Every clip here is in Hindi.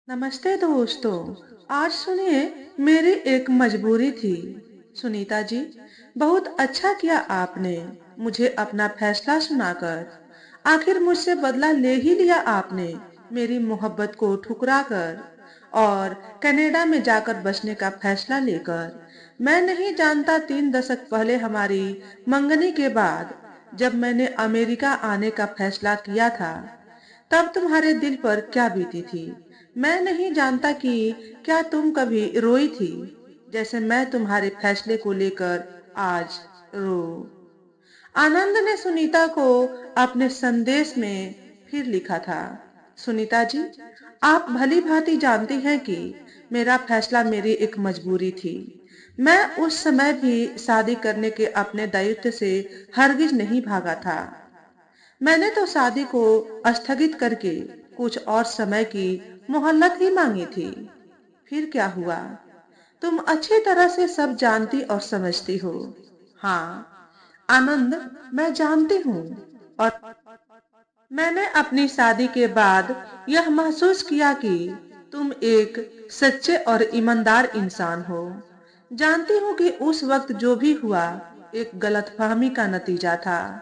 नमस्ते दोस्तों। आज सुनिए, मेरी एक मजबूरी थी। सुनीता जी, बहुत अच्छा किया आपने मुझे अपना फैसला सुनाकर। आखिर मुझसे बदला ले ही लिया आपने, मेरी मोहब्बत को ठुकराकर और कनाडा में जाकर बसने का फैसला लेकर। मैं नहीं जानता 3 दशक पहले हमारी मंगनी के बाद जब मैंने अमेरिका आने का फैसला किया था, तब तुम्हारे दिल पर क्या बीती थी। मैं नहीं जानता कि क्या तुम कभी रोई थी, जैसे मैं तुम्हारे फैसले को लेकर आज रो। आनंद ने सुनीता को अपने संदेश में फिर लिखा था। सुनीता जी, आप भली भांति जानती हैं कि मेरा फैसला मेरी एक मजबूरी थी। मैं उस समय भी शादी करने के अपने दायित्व से हरगिज नहीं भागा था। मैंने तो शादी को स्थगित करके कुछ और समय की मोहलत ही मांगी थी। फिर क्या हुआ, तुम अच्छी तरह से सब जानती और समझती हो। हाँ आनंद, मैं जानती हूँ। और मैंने अपनी शादी के बाद यह महसूस किया कि तुम एक सच्चे और ईमानदार इंसान हो। जानती हूँ कि उस वक्त जो भी हुआ एक गलतफहमी का नतीजा था।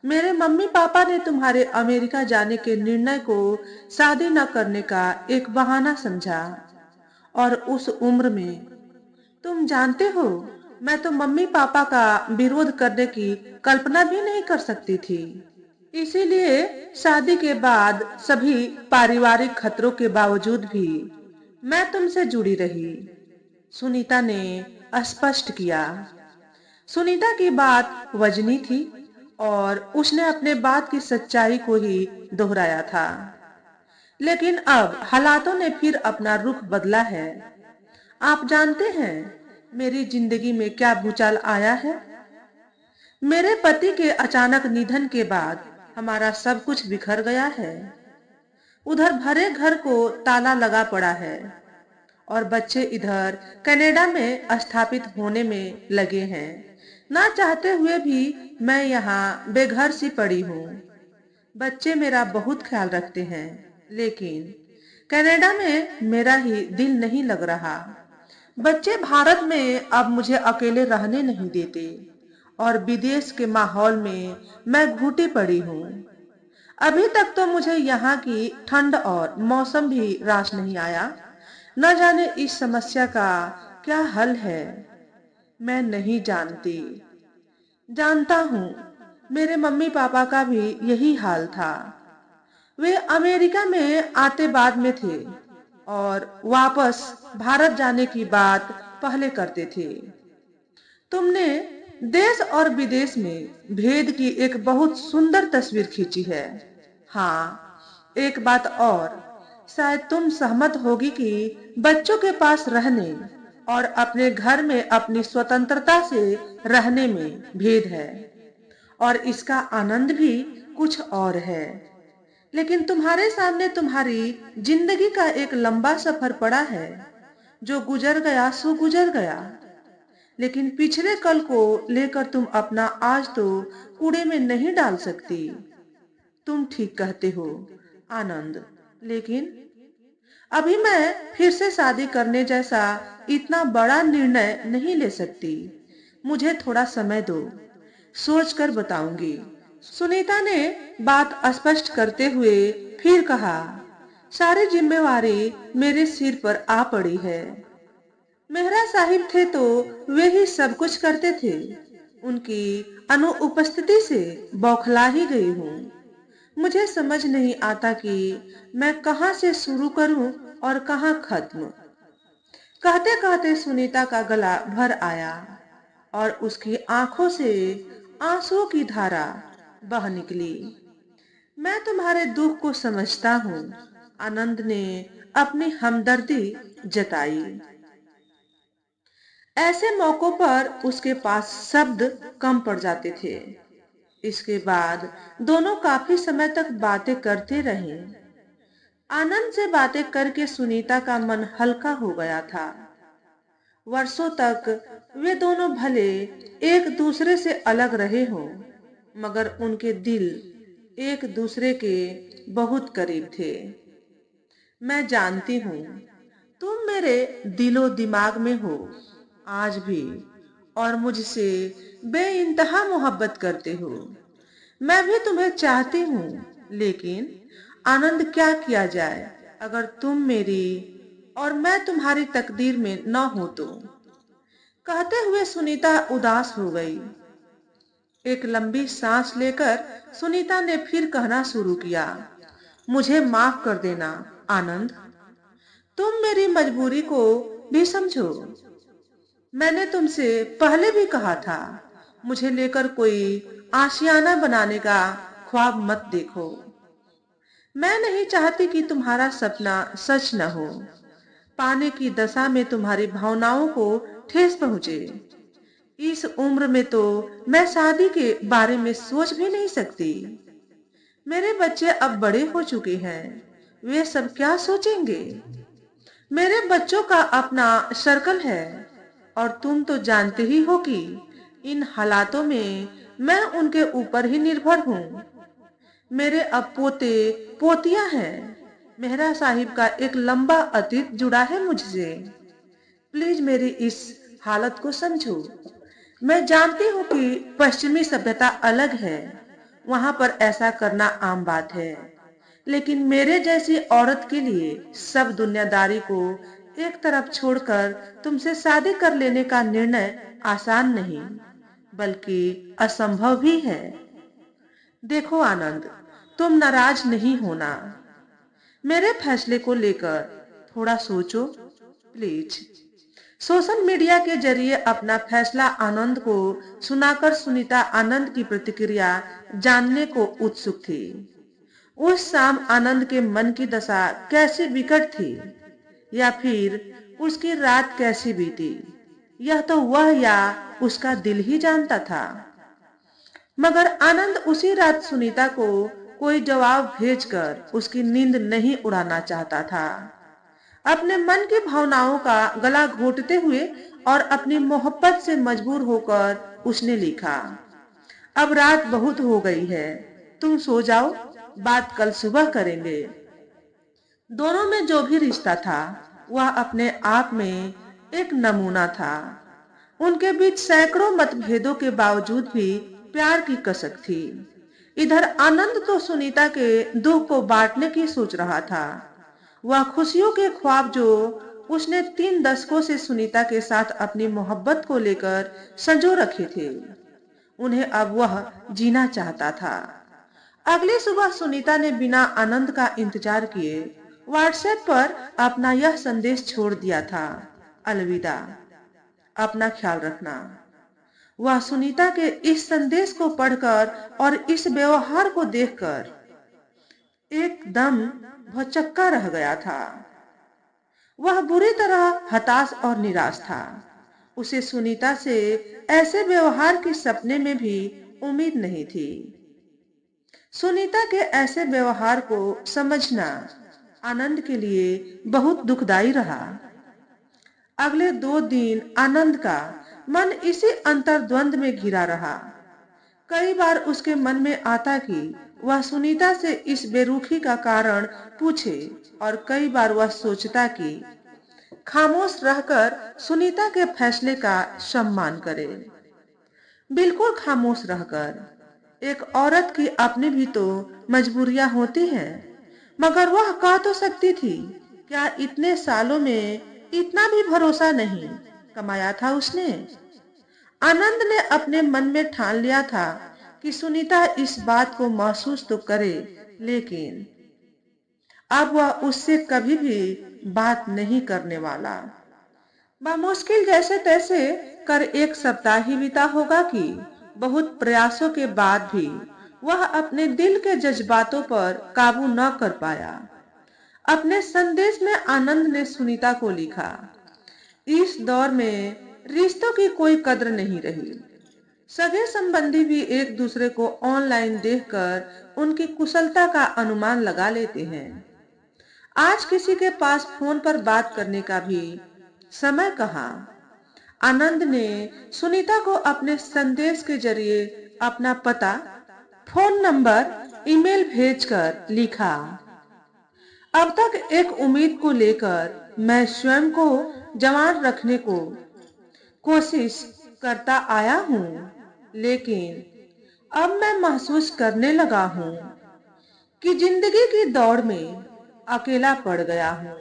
मेरे मम्मी पापा ने तुम्हारे अमेरिका जाने के निर्णय को शादी न करने का एक बहाना समझा। और उस उम्र में, तुम जानते हो, मैं तो मम्मी पापा का विरोध करने की कल्पना भी नहीं कर सकती थी। इसीलिए शादी के बाद सभी पारिवारिक खतरों के बावजूद भी मैं तुमसे जुड़ी रही, सुनीता ने स्पष्ट किया। सुनीता की बात वजनी थी और उसने अपने बात की सच्चाई को ही दोहराया था। लेकिन अब हालातों ने फिर अपना रुख बदला है। आप जानते हैं मेरी जिंदगी में क्या भूचाल आया है। मेरे पति के अचानक निधन के बाद हमारा सब कुछ बिखर गया है। उधर भरे घर को ताला लगा पड़ा है और बच्चे इधर कनाडा में स्थापित होने में लगे हैं। ना चाहते हुए भी मैं यहाँ बेघर सी पड़ी हूँ। बच्चे मेरा बहुत ख्याल रखते हैं, लेकिन कनाडा में मेरा ही दिल नहीं लग रहा। बच्चे भारत में अब मुझे अकेले रहने नहीं देते और विदेश के माहौल में मैं घुटी पड़ी हूँ। अभी तक तो मुझे यहाँ की ठंड और मौसम भी रास नहीं आया। न जाने इस समस्या का क्या हल है। मैं नहीं जानती। जानता हूँ मेरे मम्मी पापा का भी यही हाल था। वे अमेरिका में आते बाद में थे और वापस भारत जाने की बात पहले करते थे। तुमने देश और विदेश में भेद की एक बहुत सुंदर तस्वीर खींची है। हाँ, एक बात और, शायद तुम सहमत होगी कि बच्चों के पास रहने और अपने घर में अपनी स्वतंत्रता से रहने में भेद है और इसका आनंद भी कुछ और है। लेकिन तुम्हारे सामने तुम्हारी जिंदगी का एक लंबा सफर पड़ा है। जो गुजर गया सो गुजर गया, लेकिन पिछले कल को लेकर तुम अपना आज तो कूड़े में नहीं डाल सकती। तुम ठीक कहते हो आनंद, लेकिन अभी मैं फिर से शादी करने जैसा इतना बड़ा निर्णय नहीं ले सकती। मुझे थोड़ा समय दो, सोच कर बताऊंगी। सुनीता ने बात स्पष्ट करते हुए फिर कहा, सारी जिम्मेवारी मेरे सिर पर आ पड़ी है। मेहरा साहिब थे तो वे ही सब कुछ करते थे। उनकी अनुपस्थिति से बौखला ही गई हूँ। मुझे समझ नहीं आता कि मैं कहाँ से शुरू करूं और कहाँ खत्म। कहते कहते सुनीता का गला भर आया और उसकी आंखों से आंसुओं की धारा बह निकली। मैं तुम्हारे दुख को समझता हूँ, आनंद ने अपनी हमदर्दी जताई। ऐसे मौकों पर उसके पास शब्द कम पड़ जाते थे। इसके बाद दोनों काफी समय तक बातें करते रहे। आनंद से बातें करके सुनीता का मन हल्का हो गया था। वर्षों तक वे दोनों भले एक दूसरे से अलग रहे हों, मगर उनके दिल एक दूसरे के बहुत करीब थे। मैं जानती हूँ तुम मेरे दिलो दिमाग में हो आज भी, और मुझसे बेइंतहा मोहब्बत करते हो। मैं भी तुम्हें चाहती हूँ, लेकिन आनंद क्या किया जाए अगर तुम मेरी और मैं तुम्हारी तकदीर में न हो तो। कहते हुए सुनीता उदास हो गई। एक लंबी सांस लेकर सुनीता ने फिर कहना शुरू किया, मुझे माफ कर देना आनंद। तुम मेरी मजबूरी को भी समझो। मैंने तुमसे पहले भी कहा था, मुझे लेकर कोई आशियाना बनाने का ख्वाब मत देखो। मैं नहीं चाहती कि तुम्हारा सपना सच न हो, पाने की दशा में तुम्हारी भावनाओं को ठेस पहुंचे। इस उम्र में तो मैं शादी के बारे में सोच भी नहीं सकती। मेरे बच्चे अब बड़े हो चुके हैं, वे सब क्या सोचेंगे। मेरे बच्चों का अपना सर्कल है, और तुम तो जानते ही हो कि इन हालातों में मैं उनके ऊपर ही निर्भर हूँ। मेरे अब पोते पोतियां हैं। मेहरा साहिब का एक लंबा अतीत जुड़ा है मुझसे। प्लीज मेरी इस हालत को समझो। मैं जानती हूँ कि पश्चिमी सभ्यता अलग है, वहां पर ऐसा करना आम बात है, लेकिन मेरे जैसी औरत के लिए सब दुनियादारी को एक तरफ छोड़कर तुमसे शादी कर लेने का निर्णय आसान नहीं, बल्कि असंभव भी है। देखो आनंद, तुम नाराज नहीं होना। मेरे फैसले को लेकर थोड़ा सोचो प्लीज। सोशल मीडिया के जरिए अपना फैसला आनंद को सुनाकर सुनीता आनंद की प्रतिक्रिया जानने को उत्सुक थी। उस शाम आनंद के मन की दशा कैसी विकट थी, या फिर उसकी रात कैसी बीती, यह तो वह या उसका दिल ही जानता था। मगर आनंद उसी रात सुनीता को कोई जवाब भेजकर उसकी नींद नहीं उड़ाना चाहता था। अपने मन की भावनाओं का गला घोटते हुए और अपनी मोहब्बत से मजबूर होकर उसने लिखा, अब रात बहुत हो गई है, तुम सो जाओ, बात कल सुबह करेंगे। दोनों में जो भी रिश्ता था वह अपने आप में एक नमूना था। उनके बीच सैकड़ों मतभेदों के बावजूद भी प्यार की कसक थी। इधर आनंद तो सुनीता के दुख को बांटने की सोच रहा था। वह खुशियों के ख्वाब जो उसने 3 दशकों से सुनीता के साथ अपनी मोहब्बत को लेकर संजो रखे थे, उन्हें अब वह जीना चाहता था। अगली सुबह सुनीता ने बिना आनंद का इंतजार किए व्हाट्सएप पर अपना यह संदेश छोड़ दिया था, अलविदा, अपना ख्याल रखना। वह सुनीता के इस संदेश को पढ़कर और इस व्यवहार को देखकर एकदम भौचक्का रह गया था। वह बुरी तरह हताश और निराश था। उसे सुनीता से ऐसे व्यवहार के सपने में भी उम्मीद नहीं थी। सुनीता के ऐसे व्यवहार को समझना आनंद के लिए बहुत दुखदाई रहा। अगले 2 दिन आनंद का मन इसी अंतर्द्वंद में घिरा रहा। कई बार उसके मन में आता कि वह सुनीता से इस बेरुखी का कारण पूछे, और कई बार वह सोचता कि खामोश रहकर सुनीता के फैसले का सम्मान करे। बिल्कुल खामोश रहकर। एक औरत की अपनी भी तो मजबूरियां होती हैं, मगर वह कह तो सकती थी। क्या इतने सालों में इतना भी भरोसा नहीं कमाया था उसने। आनंद ने अपने मन में ठान लिया था कि सुनीता इस बात को महसूस तो करे, लेकिन अब वह उससे कभी भी बात नहीं करने वाला। मुश्किल जैसे तैसे कर 1 सप्ताह ही बीता होगा कि बहुत प्रयासों के बाद भी वह अपने दिल के जज्बातों पर काबू न कर पाया। अपने संदेश में आनंद ने सुनीता को लिखा, इस दौर में रिश्तों की कोई कद्र नहीं रही। सगे संबंधी भी एक दूसरे को ऑनलाइन देखकर उनकी कुशलता का अनुमान लगा लेते हैं। आज किसी के पास फोन पर बात करने का भी समय कहाँ। आनंद ने सुनीता को अपने संदेश के जरिए अपना पता, फोन नंबर, ईमेल भेजकर लिखा, अब तक एक उम्मीद को लेकर मैं स्वयं को जवान रखने को कोशिश करता आया हूँ, लेकिन अब मैं महसूस करने लगा हूँ कि जिंदगी की दौड़ में अकेला पड़ गया हूँ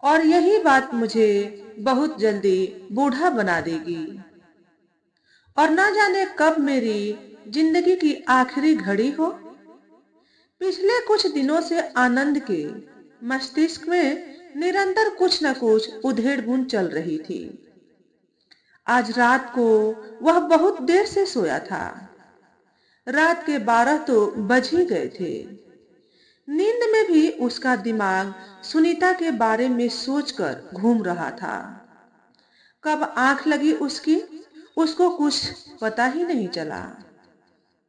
और यही बात मुझे बहुत जल्दी बूढ़ा बना देगी और ना जाने कब मेरी जिंदगी की आखिरी घड़ी हो। पिछले कुछ दिनों से आनंद के मस्तिष्क में निरंतर कुछ न कुछ उधेड़-बुन चल रही थी। आज रात को वह बहुत देर से सोया था। रात के 12 तो बज ही गए थे। नींद में भी उसका दिमाग सुनीता के बारे में सोचकर घूम रहा था। कब आंख लगी उसकी, उसको कुछ पता ही नहीं चला।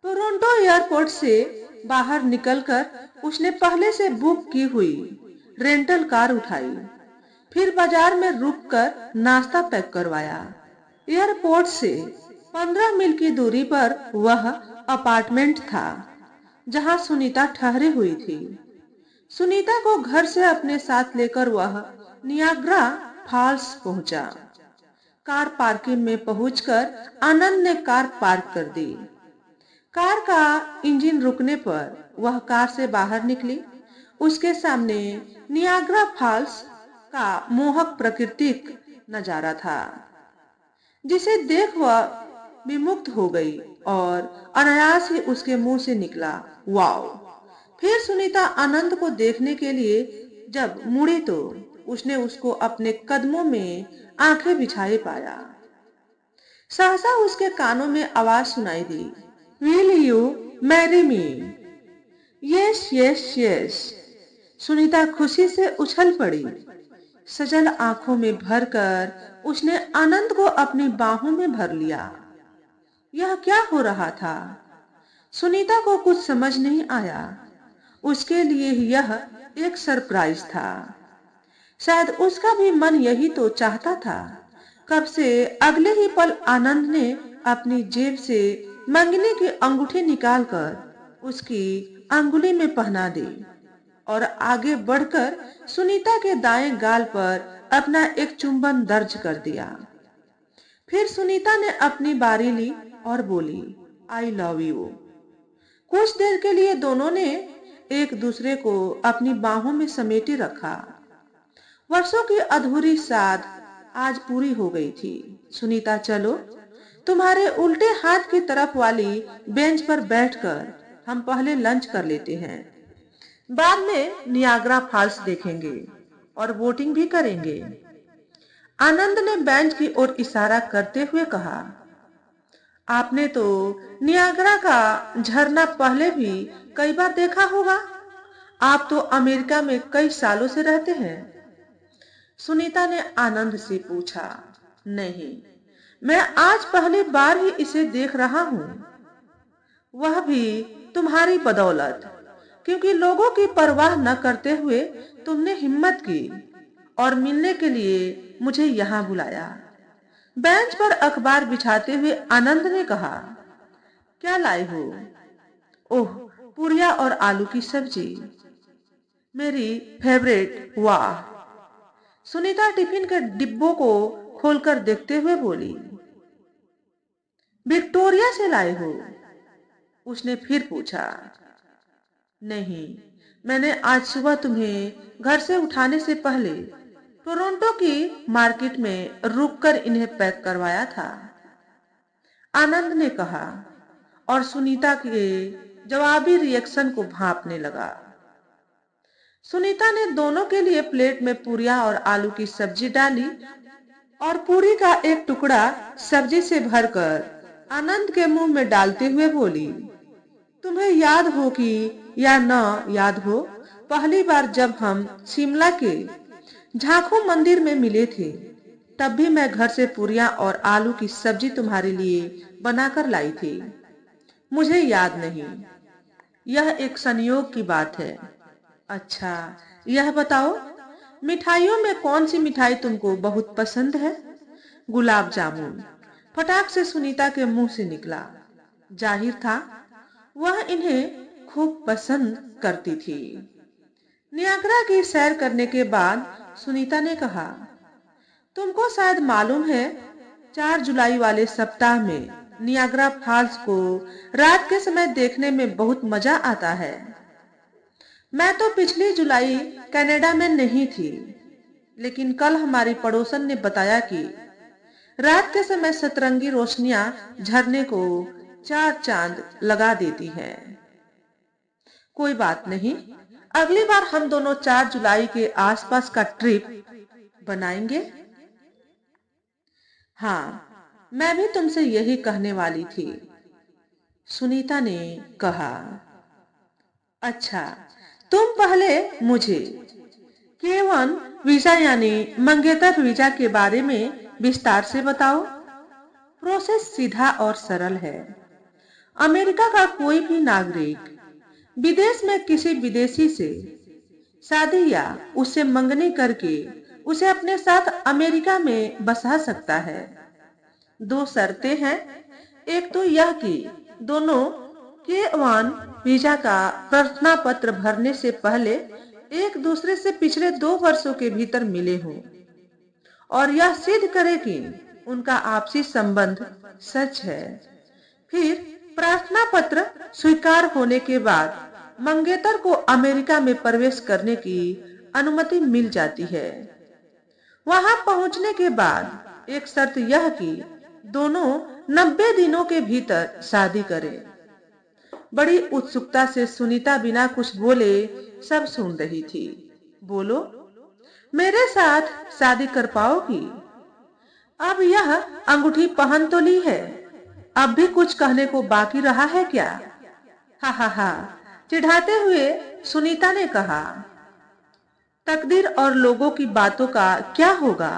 टोरंटो एयरपोर्ट से बाहर निकलकर उसने पहले से बुक की हुई रेंटल कार उठाई, फिर बाजार में रुककर नाश्ता पैक करवाया। एयरपोर्ट से 15 मील की दूरी पर वह अपार्टमेंट था जहां सुनीता ठहरी हुई थी। सुनीता को घर से अपने साथ लेकर वह नियाग्रा फॉल्स पहुंचा। कार पार्किंग में पहुंचकर आनंद ने कार पार्क कर दी। कार का इंजन रुकने पर वह कार से बाहर निकली। उसके सामने नियाग्रा फॉल्स का मोहक प्राकृतिक नजारा था, जिसे देख वह विमुग्ध हो गई और अनायास ही उसके मुंह से निकला, वाओ। फिर सुनीता आनंद को देखने के लिए जब मुड़ी तो उसने उसको अपने कदमों में आंखें बिछाए पाया। सहसा उसके कानों में आवाज सुनाई दी, will you marry me? Yes yes yes. Sunita खुशी से उछल पड़ी। सजल आंखों में भरकर उसने आनंद को अपनी बाहों में भर लिया। यह क्या हो रहा था? सुनीता को कुछ समझ नहीं आया। उसके लिए यह एक सरप्राइज था। शायद उसका भी मन यही तो चाहता था। कब से अगले ही पल आनंद ने अपनी जेब से मंगनी की अंगूठी निकालकर उसकी अंगुली में पहना दी और आगे बढ़कर सुनीता के दाएं गाल पर अपना एक चुंबन दर्ज कर दिया। फिर सुनीता ने अपनी बारी ली और बोली, आई लव यू। कुछ देर के लिए दोनों ने एक दूसरे को अपनी बाहों में समेटे रखा। वर्षों की अधूरी साध आज पूरी हो गई थी। सुनीता, चलो तुम्हारे उल्टे हाथ की तरफ वाली बेंच पर बैठकर हम पहले लंच कर लेते हैं। बाद में नियाग्रा फॉल्स देखेंगे और बोटिंग भी करेंगे। आनंद ने बेंच की ओर इशारा करते हुए कहा, आपने तो नियाग्रा का झरना पहले भी कई बार देखा होगा। आप तो अमेरिका में कई सालों से रहते हैं। सुनीता ने आनंद से पूछा, नहीं, मैं आज पहली बार ही इसे देख रहा हूँ। वह भी तुम्हारी बदौलत, क्योंकि लोगों की परवाह न करते हुए तुमने हिम्मत की और मिलने के लिए मुझे यहाँ बुलाया। बेंच पर अखबार बिछाते हुए आनंद ने कहा, क्या लाए हो? ओह, पूरिया और आलू की सब्जी, मेरी फेवरेट। वाह। सुनीता टिफिन के डिब्बों को खोलकर देखते हुए बोली, विक्टोरिया से लाए हो? उसने फिर पूछा, नहीं, मैंने आज सुबह तुम्हें घर से उठाने से पहले टोरंटो की मार्केट में रुककर इन्हें पैक करवाया था, आनंद ने कहा और सुनीता के जवाबी रिएक्शन को भांपने लगा। सुनीता ने दोनों के लिए प्लेट में पूरियां और आलू की सब्जी डाली और पूरी का एक टुकड़ा सब्जी से भरकर आनंद के मुंह में डालते हुए बोली, तुम्हें याद हो कि या न याद हो, पहली बार जब हम शिमला के झांखू मंदिर में मिले थे, तब भी मैं घर से पूरियां और आलू की सब्जी तुम्हारे लिए बनाकर लाई थी। मुझे याद नहीं, यह एक संयोग की बात है। अच्छा, यह बताओ, मिठाइयों में कौन सी मिठाई तुमको बहुत पसंद है? गुलाब जामुन, फटाक से सुनीता के मुंह से निकला। जाहिर था वह इन्हें खूब पसंद करती थी। नियाग्रा की सैर करने के बाद सुनीता ने कहा, तुमको शायद मालूम है, 4 जुलाई वाले सप्ताह में नियाग्रा फॉल्स को रात के समय देखने में बहुत मजा आता है। मैं तो पिछली जुलाई कनाडा में नहीं थी, लेकिन कल हमारी पड़ोसन ने बताया कि रात के समय सतरंगी रोशनियां झरने को 4 चांद लगा देती हैं। कोई बात नहीं, अगली बार हम दोनों 4 जुलाई के आसपास का ट्रिप बनाएंगे। हाँ, मैं भी तुमसे यही कहने वाली थी, सुनीता ने कहा। अच्छा, तुम पहले मुझे K1 वीजा यानी मंगेतर वीजा के बारे में विस्तार से बताओ। प्रोसेस सीधा और सरल है। अमेरिका का कोई भी नागरिक विदेश में किसी विदेशी से शादी या उससे मंगनी करके उसे अपने साथ अमेरिका में बसा सकता है। 2 शर्तें हैं। एक तो यह कि दोनों K1 वीजा का प्रार्थना पत्र भरने से पहले एक दूसरे से पिछले 2 वर्षों के भीतर मिले हों और यह सिद्ध करे कि उनका आपसी संबंध सच है। फिर प्रार्थना पत्र स्वीकार होने के बाद मंगेतर को अमेरिका में प्रवेश करने की अनुमति मिल जाती है। वहां पहुंचने के बाद एक शर्त यह कि दोनों 90 दिनों के भीतर शादी करें। बड़ी उत्सुकता से सुनीता बिना कुछ बोले सब सुन रही थी। बोलो, मेरे साथ शादी कर पाओगी? अब यह अंगूठी पहन तो ली है, अब भी कुछ कहने को बाकी रहा है क्या? हा हा हा, चिढ़ाते हुए सुनीता ने कहा। तकदीर और लोगों की बातों का क्या होगा?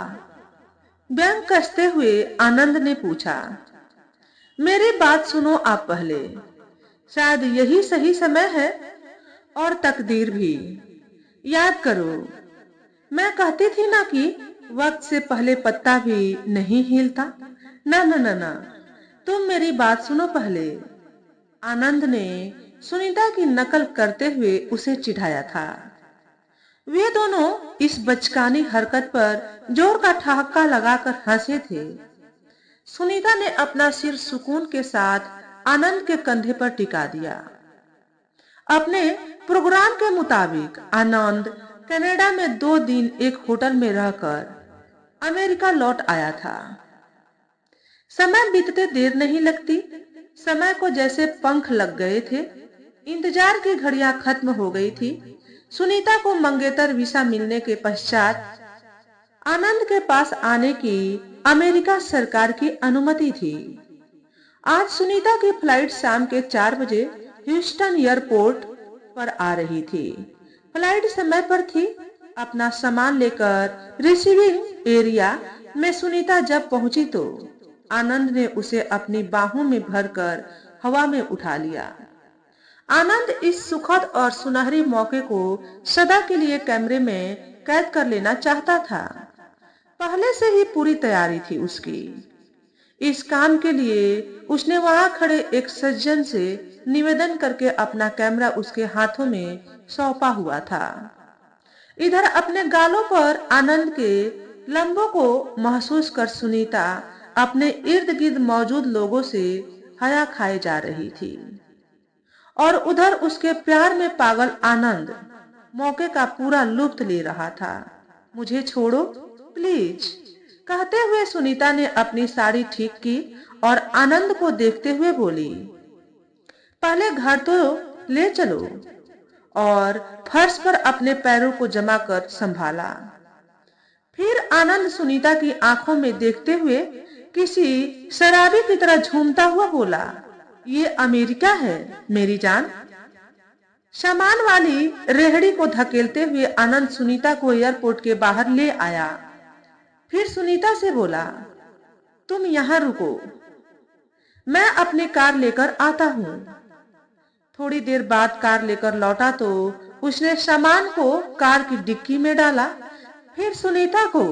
व्यंग कसते हुए आनंद ने पूछा। मेरी बात सुनो आप पहले, शायद यही सही समय है। और तकदीर भी। याद करो, मैं कहती थी ना कि वक्त से पहले पत्ता भी नहीं हिलता। ना ना ना ना, तुम मेरी बात सुनो पहले। आनंद ने सुनीता की नकल करते हुए उसे चिढ़ाया था। वे दोनों इस बचकानी हरकत पर जोर का ठहाका लगाकर हंसे थे। सुनीता ने अपना सिर सुकून के साथ आनंद के कंधे पर टिका दिया। अपने प्रोग्राम के मुताबिक आनंद कनाडा में 2 दिन एक होटल में रहकर अमेरिका लौट आया था। समय बीतते देर नहीं लगती, समय को जैसे पंख लग गए थे। इंतजार की घड़ियां खत्म हो गई थी। सुनीता को मंगेतर वीसा मिलने के पश्चात आनंद के पास आने की अमेरिका सरकार की अनुमति थी। आज सुनीता की फ्लाइट शाम के 4 बजे ह्यूस्टन एयरपोर्ट पर आ रही थी। फ्लाइट समय पर थी। अपना सामान लेकर रिसीविंग एरिया में सुनीता जब पहुंची तो आनंद ने उसे अपनी बाहों में भरकर हवा में उठा लिया। आनंद इस सुखद और सुनहरी मौके को सदा के लिए कैमरे में कैद कर लेना चाहता था। पहले से ही पूरी तैयारी थी उसकी। इस काम के लिए उसने वहां खड़े एक सज्जन से निवेदन करके अपना कैमरा उसके हाथों में सौंपा हुआ था। इधर अपने गालों पर आनंद के लंबों को महसूस कर सुनीता अपने इर्द गिर्द मौजूद लोगों से हया खाए जा रही थी और उधर उसके प्यार में पागल आनंद मौके का पूरा लुत्फ ले रहा था। मुझे छोड़ो प्लीज, कहते हुए सुनीता ने अपनी साड़ी ठीक की और आनंद को देखते हुए बोली, पहले घर तो ले चलो। और फर्श पर अपने पैरों को जमा कर संभाला। फिर आनंद सुनीता की आंखों में देखते हुए किसी शराबी की तरह झूमता हुआ बोला, ये अमेरिका है मेरी जान। सामान वाली रेहड़ी को धकेलते हुए आनंद सुनीता को एयरपोर्ट के बाहर ले आया। फिर सुनीता से बोला, तुम यहाँ रुको, मैं अपनी कार लेकर आता हूँ। थोड़ी देर बाद कार लेकर लौटा तो उसने सामान को कार की डिक्की में डाला। फिर सुनीता को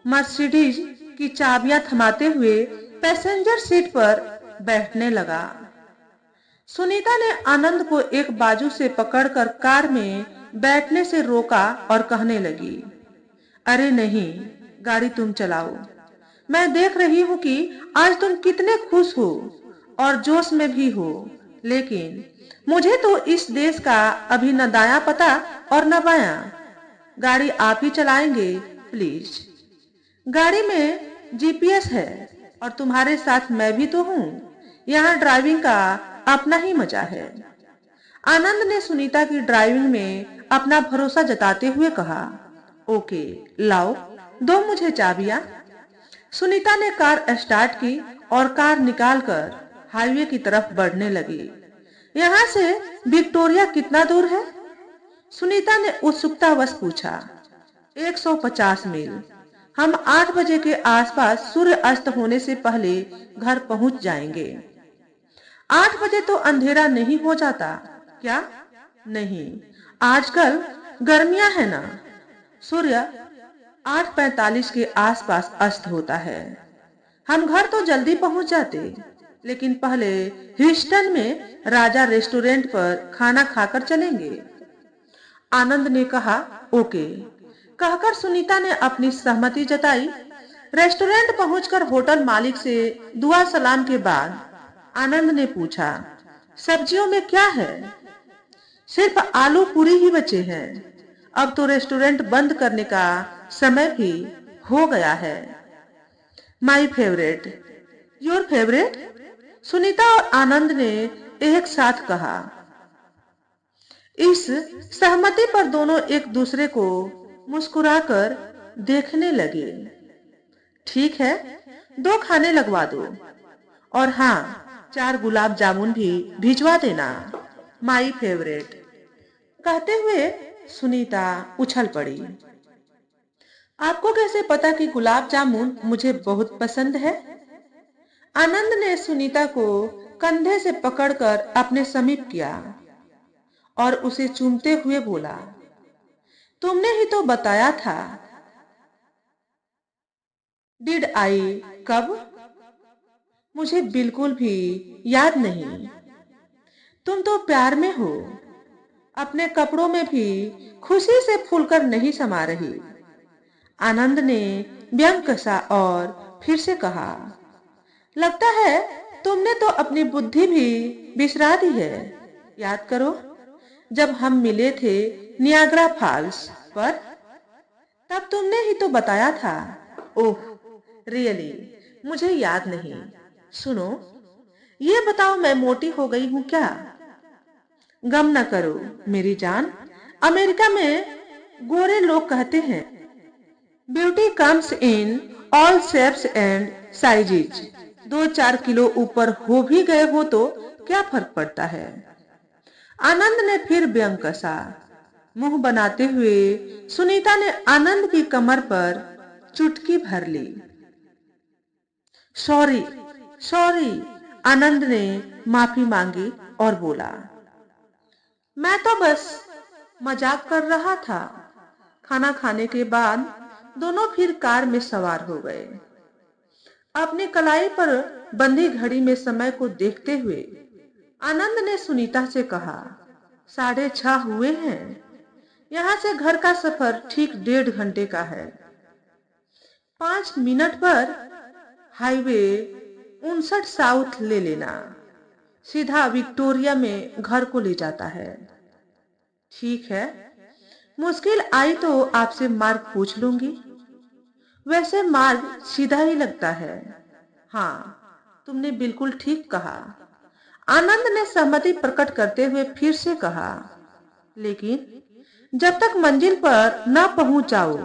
मर्सिडीज की चाबियां थमाते हुए पैसेंजर सीट पर बैठने लगा। सुनीता ने आनंद को एक बाजू से पकड़कर कार में बैठने से रोका और कहने लगी, अरे नहीं, गाड़ी तुम चलाओ। मैं देख रही हूँ कि आज तुम कितने खुश हो और जोश में भी हो, लेकिन मुझे तो इस देश का अभी न दायां पता और न बायां। गाड़ी आप ही चलाएंगे प्लीज। गाड़ी में जीपीएस है और तुम्हारे साथ मैं भी तो हूँ। यहाँ ड्राइविंग का अपना ही मजा है। आनंद ने सुनीता की ड्राइविंग में अपना भरोसा जताते हुए कहा, ओके, लाओ, दो मुझे चाबियां। सुनीता ने कार स्टार्ट की और कार निकालकर हाईवे की तरफ बढ़ने लगी। यहाँ से विक्टोरिया कितना दूर है? सुनीता ने उत्सुकतावश पूछा। 150 मील। हम 8 बजे के आसपास सूर्य अस्त होने से पहले घर पहुंच जाएंगे। 8 बजे तो अंधेरा नहीं हो जाता क्या? नहीं, आजकल गर्मियां है ना। सूर्य 8:45 के आसपास अस्त होता है। हम घर तो जल्दी पहुंच जाते, लेकिन पहले ह्यूस्टन में राजा रेस्टोरेंट पर खाना खाकर चलेंगे। आनंद ने कहा, ओके। कहकर सुनीता ने अपनी सहमति जताई। रेस्टोरेंट पहुंचकर होटल मालिक से दुआ सलाम के बाद आनंद ने पूछा, सब्जियों में क्या है? सिर्फ आलू पूरी ही बचे हैं। अब तो रेस्टोरेंट बंद करने का समय भी हो गया है। My favourite. Your favourite? Sunita और आनंद ने एक साथ कहा। इस सहमति पर दोनों एक दूसरे को मुस्कुराकर देखने लगे। ठीक है, 2 खाने लगवा दो, और हाँ, 4 गुलाब जामुन भी भिजवा देना। My favourite. कहते हुए सुनीता उछल पड़ी। आपको कैसे पता कि गुलाब जामुन मुझे बहुत पसंद है? आनंद ने सुनीता को कंधे से पकड़कर अपने समीप किया और उसे चूमते हुए बोला, तुमने ही तो बताया था। Did I? कब? मुझे बिल्कुल भी याद नहीं। तुम तो प्यार में हो, अपने कपड़ों में भी खुशी से फूलकर नहीं समा रही। आनंद ने व्यंग कसा और फिर से कहा, लगता है तुमने तो अपनी बुद्धि भी बिसरा दी है। याद करो, जब हम मिले थे नियाग्रा फॉल्स पर, तब तुमने ही तो बताया था। ओह रियली, मुझे याद नहीं। सुनो, ये बताओ, मैं मोटी हो गई हूँ क्या? गम न करो मेरी जान। अमेरिका में गोरे लोग कहते हैं, beauty comes in all shapes and sizes. 2-4 kilo ऊपर हो भी गए हो तो क्या फर्क पड़ता है? आनंद ने फिर व्यंग कसा। मुंह बनाते हुए सुनीता ने आनंद की कमर पर चुटकी भर ली। Sorry sorry. आनंद ने माफी मांगी और बोला, मैं तो बस मजाक कर रहा था। खाना खाने के बाद दोनों फिर कार में सवार हो गए। अपनी कलाई पर बंधी घड़ी में समय को देखते हुए आनंद ने सुनीता से कहा, 6:30 हुए हैं। यहाँ से घर का सफर ठीक 1.5 घंटे का है। 5 मिनट पर हाईवे 59 साउथ ले लेना, सीधा विक्टोरिया में घर को ले जाता है। ठीक है, मुश्किल आई तो आपसे मार्ग पूछ लूंगी। वैसे मार्ग सीधा ही लगता है। हाँ, तुमने बिल्कुल ठीक कहा। आनंद ने सहमति प्रकट करते हुए फिर से कहा, लेकिन जब तक मंजिल पर न पहुंच जाओ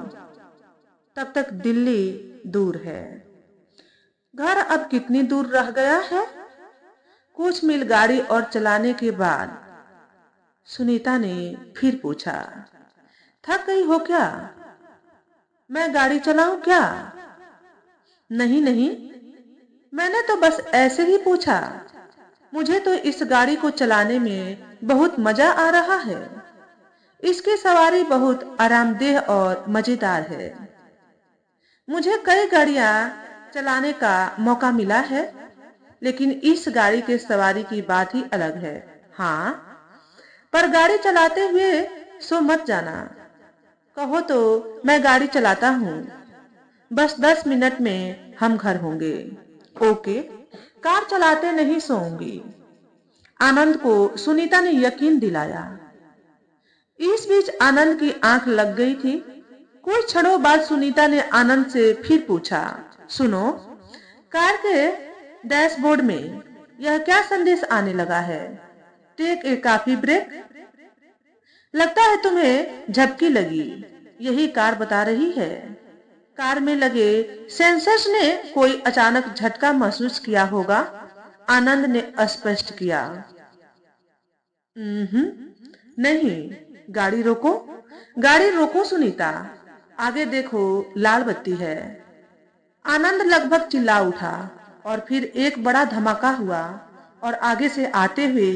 तब तक दिल्ली दूर है। घर अब कितनी दूर रह गया है? कुछ मील गाड़ी और चलाने के बाद सुनीता ने फिर पूछा, थक गई हो क्या? मैं गाड़ी चलाऊं क्या? नहीं नहीं, मैंने तो बस ऐसे ही पूछा। मुझे तो इस गाड़ी को चलाने में बहुत मजा आ रहा है। इसकी सवारी बहुत आरामदेह और मजेदार है। मुझे कई गाड़ियां चलाने का मौका मिला है, लेकिन इस गाड़ी के सवारी की बात ही अलग है। हाँ, पर गाड़ी चलाते हुए सो मत जाना। कहो तो मैं गाड़ी चलाता हूँ। बस 10 मिनट में हम घर होंगे। ओके, कार चलाते नहीं सोऊंगी। आनंद को सुनीता ने यकीन दिलाया। इस बीच आनंद की आंख लग गई थी। कुछ क्षणों बाद सुनीता ने आनंद से फिर पूछा, सुनो, कार के डैशबोर्ड में यह क्या संदेश आने लगा है? Take a coffee break. लगता है तुम्हें झपकी लगी, यही कार बता रही है। कार में लगे सेंसर्स ने कोई अचानक झटका महसूस किया होगा, आनंद ने स्पष्ट किया। नहीं, गाड़ी रोको, गाड़ी रोको सुनीता, आगे देखो लाल बत्ती है। आनंद लगभग चिल्ला उठा और फिर एक बड़ा धमाका हुआ और आगे से आते हुए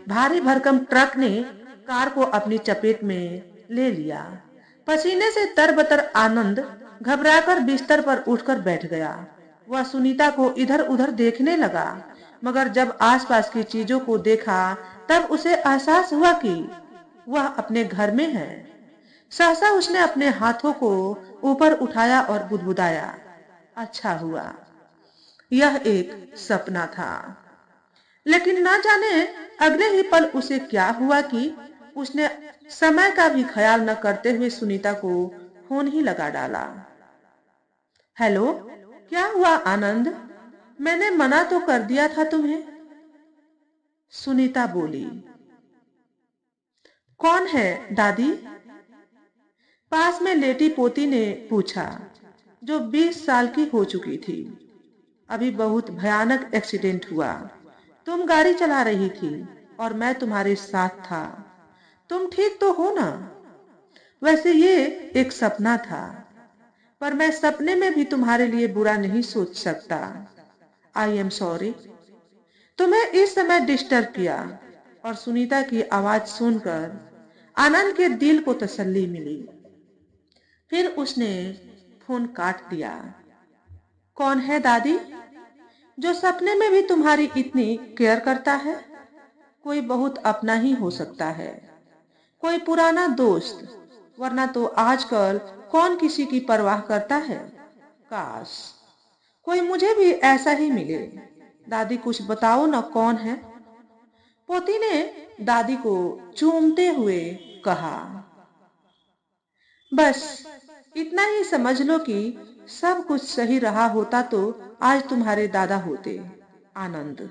भारी भरकम ट्रक ने कार को अपनी चपेट में ले लिया। पसीने से तरबतर आनंद घबराकर बिस्तर पर उठकर बैठ गया। वह सुनीता को इधर उधर देखने लगा, मगर जब आसपास की चीजों को देखा तब उसे एहसास हुआ कि वह अपने घर में है। सहसा उसने अपने हाथों को ऊपर उठाया और बुदबुदाया, अच्छा हुआ, यह एक सपना था। लेकिन ना जाने अगले ही पल उसे क्या हुआ कि उसने समय का भी ख्याल न करते हुए सुनीता को फोन ही लगा डाला। हेलो, क्या हुआ आनंद? मैंने मना तो कर दिया था तुम्हें। सुनीता बोली। कौन है दादी? पास में लेटी पोती ने पूछा, जो 20 साल की हो चुकी थी। अभी बहुत भयानक एक्सीडेंट हुआ। तुम गाड़ी चला रही थी और मैं तुम्हारे साथ था। तुम ठीक तो हो ना? वैसे ये एक सपना था, पर मैं सपने में भी तुम्हारे लिए बुरा नहीं सोच सकता। आई एम सॉरी, तुम्हें इस समय डिस्टर्ब किया। और सुनीता की आवाज सुनकर आनंद के दिल को तसल्ली मिली। फिर उसने फोन काट दिया। कौन है दादी, जो सपने में भी तुम्हारी इतनी केयर करता है? कोई बहुत अपना ही हो सकता है, कोई पुराना दोस्त, वरना तो आजकल कौन किसी की परवाह करता है। काश कोई मुझे भी ऐसा ही मिले। दादी कुछ बताओ ना, कौन है? पोती ने दादी को चूमते हुए कहा। बस इतना ही समझ लो कि सब कुछ सही रहा होता तो आज तुम्हारे दादा होते। आनंद,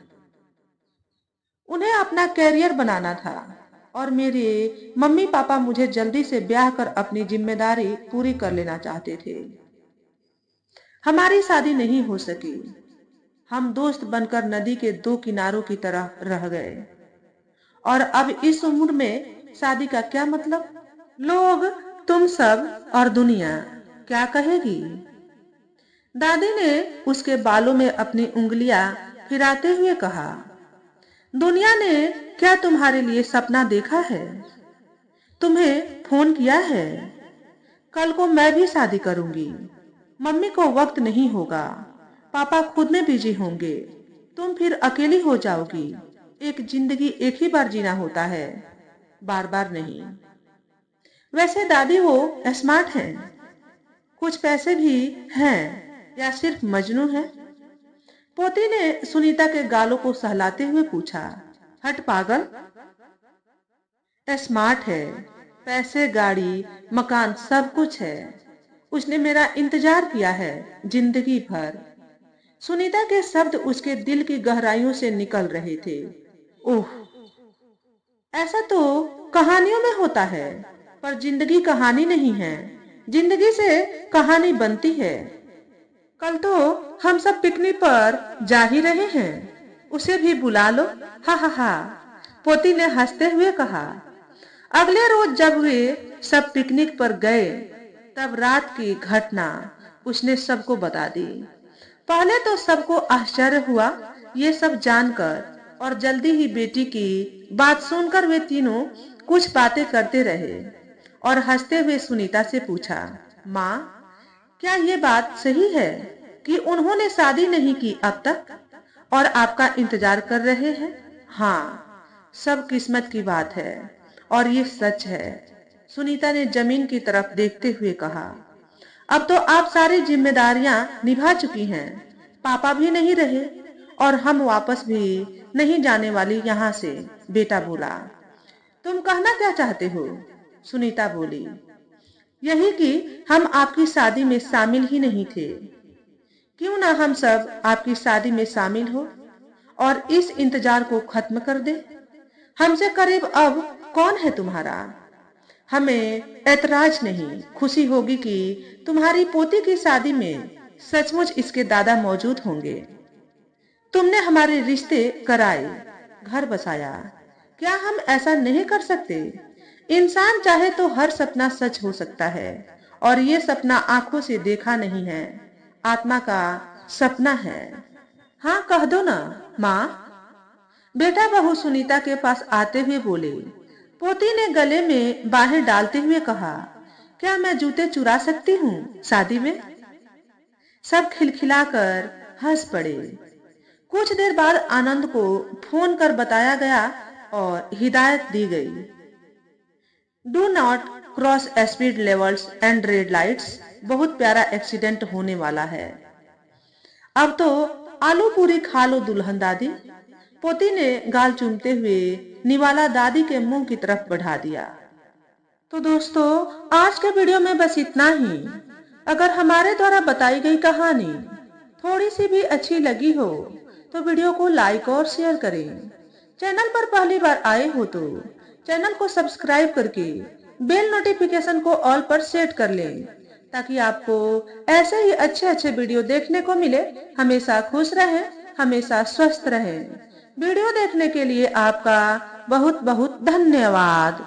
उन्हें अपना कैरियर बनाना था और मेरे मम्मी पापा मुझे जल्दी से ब्याह कर अपनी जिम्मेदारी पूरी कर लेना चाहते थे। हमारी शादी नहीं हो सकी। हम दोस्त बनकर नदी के दो किनारों की तरह रह गए। और अब इस उम्र में शादी का क्या मतलब? लोग, तुम सब और दुनिया क्या कहेगी? दादी ने उसके बालों में अपनी उंगलियां फिराते हुए कहा, दुनिया ने क्या तुम्हारे लिए सपना देखा है? तुम्हें फोन किया है? कल को मैं भी शादी करूंगी। मम्मी को वक्त नहीं होगा, पापा खुद में बिजी होंगे, तुम फिर अकेली हो जाओगी। एक जिंदगी एक ही बार जीना होता है, बार बार नहीं। वैसे दादी वो स्मार्ट हैं, कुछ पैसे भी हैं, या सिर्फ मजनू है? पोती ने सुनीता के गालों को सहलाते हुए पूछा। हट पागल, स्मार्ट है, पैसे, गाड़ी, मकान सब कुछ है। उसने मेरा इंतजार किया है जिंदगी भर। सुनीता के शब्द उसके दिल की गहराइयों से निकल रहे थे। ओह, ऐसा तो कहानियों में होता है, पर जिंदगी कहानी नहीं है, जिंदगी से कहानी बनती है। कल तो हम सब पिकनिक पर जा ही रहे हैं, उसे भी बुला लो। हा हा हा, पोती ने हंसते हुए कहा। अगले रोज जब वे सब पिकनिक पर गए, तब रात की घटना उसने सबको बता दी। पहले तो सबको आश्चर्य हुआ ये सब जानकर, और जल्दी ही बेटी की बात सुनकर वे तीनों कुछ बातें करते रहे और हंसते हुए सुनीता से पूछा, माँ, क्या ये बात सही है कि उन्होंने शादी नहीं की अब तक और आपका इंतजार कर रहे हैं? हाँ, सब किस्मत की बात है और ये सच है। सुनीता ने जमीन की तरफ देखते हुए कहा। अब तो आप सारी जिम्मेदारियां निभा चुकी हैं। पापा भी नहीं रहे और हम वापस भी नहीं जाने वाली यहाँ से, बेटा बोला। तुम कहना क्या चाहते हो? सुनीता बोली। यही कि हम आपकी शादी में शामिल ही नहीं थे। क्यों ना हम सब आपकी शादी में शामिल हो और इस इंतजार को खत्म कर दे। हमसे करीब अब कौन है तुम्हारा? हमें ऐतराज नहीं, खुशी होगी कि तुम्हारी पोती की शादी में सचमुच इसके दादा मौजूद होंगे। तुमने हमारे रिश्ते कराए, घर बसाया, क्या हम ऐसा नहीं कर सकते? इंसान चाहे तो हर सपना सच हो सकता है और ये सपना आंखों से देखा नहीं है, आत्मा का सपना है। हाँ कह दो ना माँ। बेटा बहू सुनीता के पास आते हुए बोले। पोती ने गले में बाहें डालते हुए कहा, क्या मैं जूते चुरा सकती हूँ शादी में? सब खिलखिलाकर हंस पड़े। कुछ देर बाद आनंद को फोन कर बताया गया और हिदायत दी गई। Do not cross speed levels and red lights. बहुत प्यारा एक्सीडेंट होने वाला है। अब तो आलू पूरी खा लो दुल्हन दादी। पोती ने गाल चूमते हुए निवाला दादी के मुंह की तरफ बढ़ा दिया। तो दोस्तों, आज के वीडियो में बस इतना ही। अगर हमारे द्वारा बताई गई कहानी थोड़ी सी भी अच्छी लगी हो तो वीडियो को लाइक और शेयर करें। चैनल पर पहली बार आए हो तो चैनल को सब्सक्राइब करके बेल नोटिफिकेशन को ऑल पर सेट कर लें, ताकि आपको ऐसे ही अच्छे अच्छे वीडियो देखने को मिले। हमेशा खुश रहें, हमेशा स्वस्थ रहें। वीडियो देखने के लिए आपका बहुत बहुत धन्यवाद।